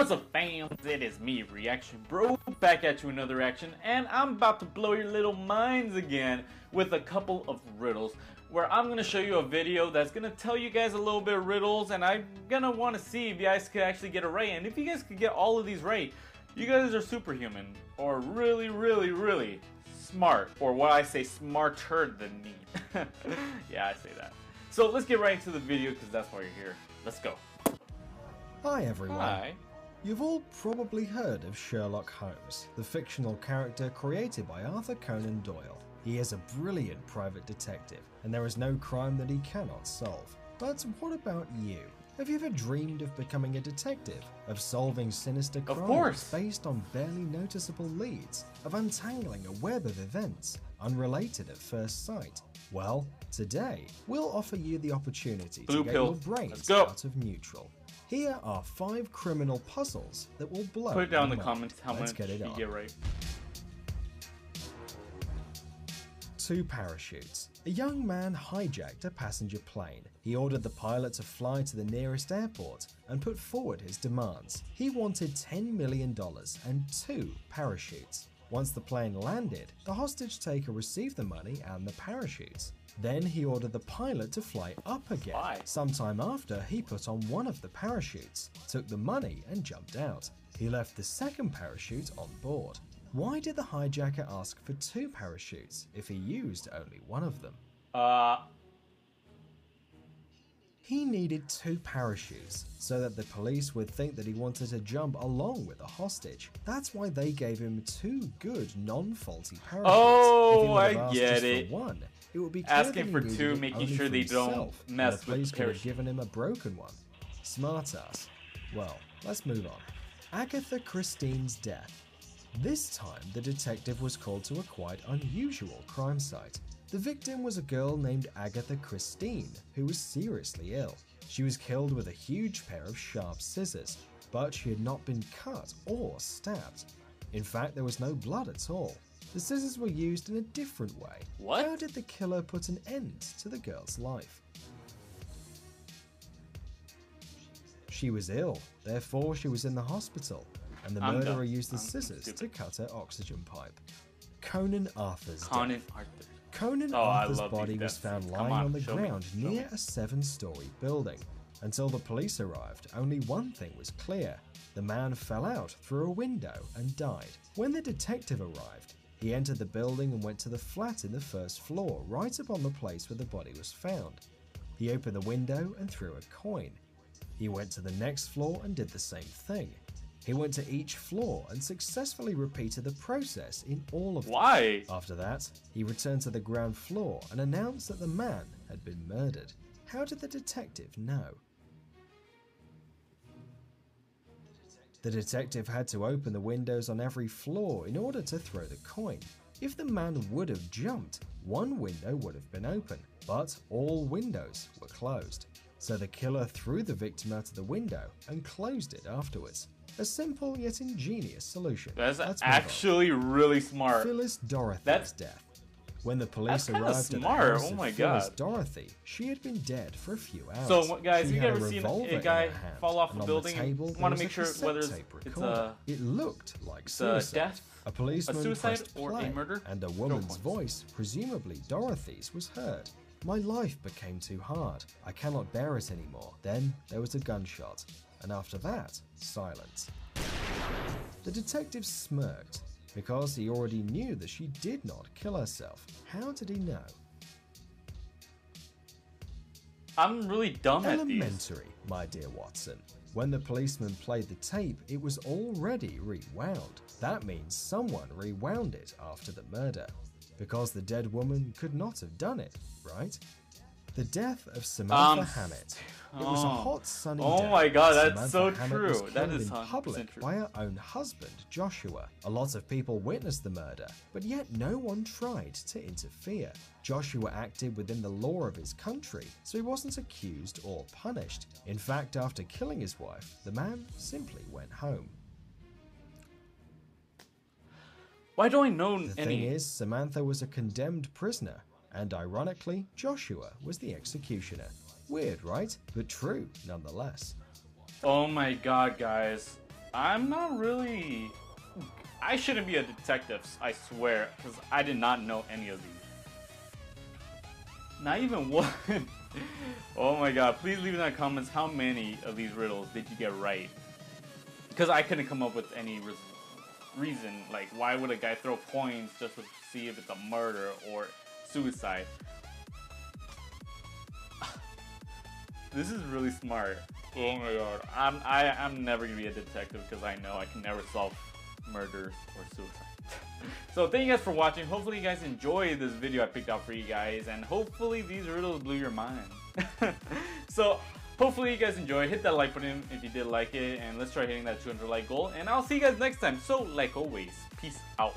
What's up, fams? It is me, Reaction Bro, back at you another reaction, and I'm about to blow your little minds again with a couple of riddles, where I'm gonna show you a video that's gonna tell you guys a little bit of riddles, and I'm gonna want to see if you guys could actually get it right. And if you guys could get all of these right, you guys are superhuman, or really, really, really smart, or what I say, smarter than me. Yeah, I say that. So let's get right into the video, because that's why you're here. Let's go. Hi everyone. Hi. You've all probably heard of Sherlock Holmes, the fictional character created by Arthur Conan Doyle. He is a brilliant private detective, and there is no crime that he cannot solve. But what about you? Have you ever dreamed of becoming a detective? Of solving sinister crimes based on barely noticeable leads? Of untangling a web of events, unrelated at first sight? Well, today, we'll offer you the opportunity to get your brains out of neutral. Here are 5 criminal puzzles that will blow your mind. Put it down in the comments how much you get right. 2 parachutes. A young man hijacked a passenger plane. He ordered the pilot to fly to the nearest airport and put forward his demands. He wanted $10 million and 2 parachutes. Once the plane landed, the hostage taker received the money and the parachutes. Then he ordered the pilot to fly up again. Why? Sometime after, he put on one of the parachutes, took the money and jumped out. He left the second parachute on board. Why did the hijacker ask for 2 parachutes if he used only one of them? He needed 2 parachutes so that the police would think that he wanted to jump along with the hostage. That's why they gave him 2 good, non-faulty parachutes. Oh, I get it. One, it would be asking for 2, making sure they don't mess with the could have given him a broken one. Smart ass. Well, let's move on. Agatha Christie's death. This time, the detective was called to a quite unusual crime site. The victim was a girl named Agatha Christie, who was seriously ill. She was killed with a huge pair of sharp scissors, but she had not been cut or stabbed. In fact, there was no blood at all. The scissors were used in a different way. What? How did the killer put an end to the girl's life? She was ill, therefore she was in the hospital, and the murderer used the scissors to cut her oxygen pipe. Conan Arthur's death. Conan Arthur's body was found lying on the ground near a 7-story building. Until the police arrived, only one thing was clear. The man fell out through a window and died. When the detective arrived, he entered the building and went to the flat in the first floor, right upon the place where the body was found. He opened the window and threw a coin. He went to the next floor and did the same thing. He went to each floor and successfully repeated the process in all of them. Why? After that, he returned to the ground floor and announced that the man had been murdered. How did the detective know? The detective had to open the windows on every floor in order to throw the coin. If the man would have jumped, one window would have been open, but all windows were closed. So the killer threw the victim out of the window and closed it afterwards. A simple yet ingenious solution. That's actually really smart. Phyllis Dorothy's death. When the police arrived at the house of Phyllis Dorothy, she had been dead for a few hours. So guys, you ever seen a guy fall off a building? Want to make sure whether it looked like suicide. Death, a policeman suicide, or play, a murder, and a woman's voice, presumably Dorothy's, was heard. My life became too hard. I cannot bear it anymore. Then there was a gunshot, and after that, silence. The detective smirked, because he already knew that she did not kill herself. How did he know? I'm really dumb at these. Elementary, my dear Watson. When the policeman played the tape, it was already rewound. That means someone rewound it after the murder, because the dead woman could not have done it, right? The death of Samantha Hammett. It was a hot, sunny day. Oh my god, that's Samantha so Hammett true. Was that is in public true. by her own husband, Joshua. A lot of people witnessed the murder, but yet no one tried to interfere. Joshua acted within the law of his country, so he wasn't accused or punished. In fact, after killing his wife, the man simply went home. Why do I know any? The thing is, Samantha was a condemned prisoner, and ironically, Joshua was the executioner. Weird, right? But true, nonetheless. Oh my god, guys. I'm not really... I shouldn't be a detective, I swear, because I did not know any of these. Not even one. Oh my god, please leave in the comments how many of these riddles did you get right. Because I couldn't come up with any reason, like why would a guy throw coins just to see if it's a murder or suicide. This is really smart. Oh my god, I'm never gonna be a detective because I know I can never solve murders or suicide. So thank you guys for watching. Hopefully you guys enjoyed this video I picked out for you guys, and hopefully these riddles blew your mind. So hopefully you guys enjoyed. Hit that like button if you did like it, and let's try hitting that 200 like goal, and I'll see you guys next time. So like always, peace out.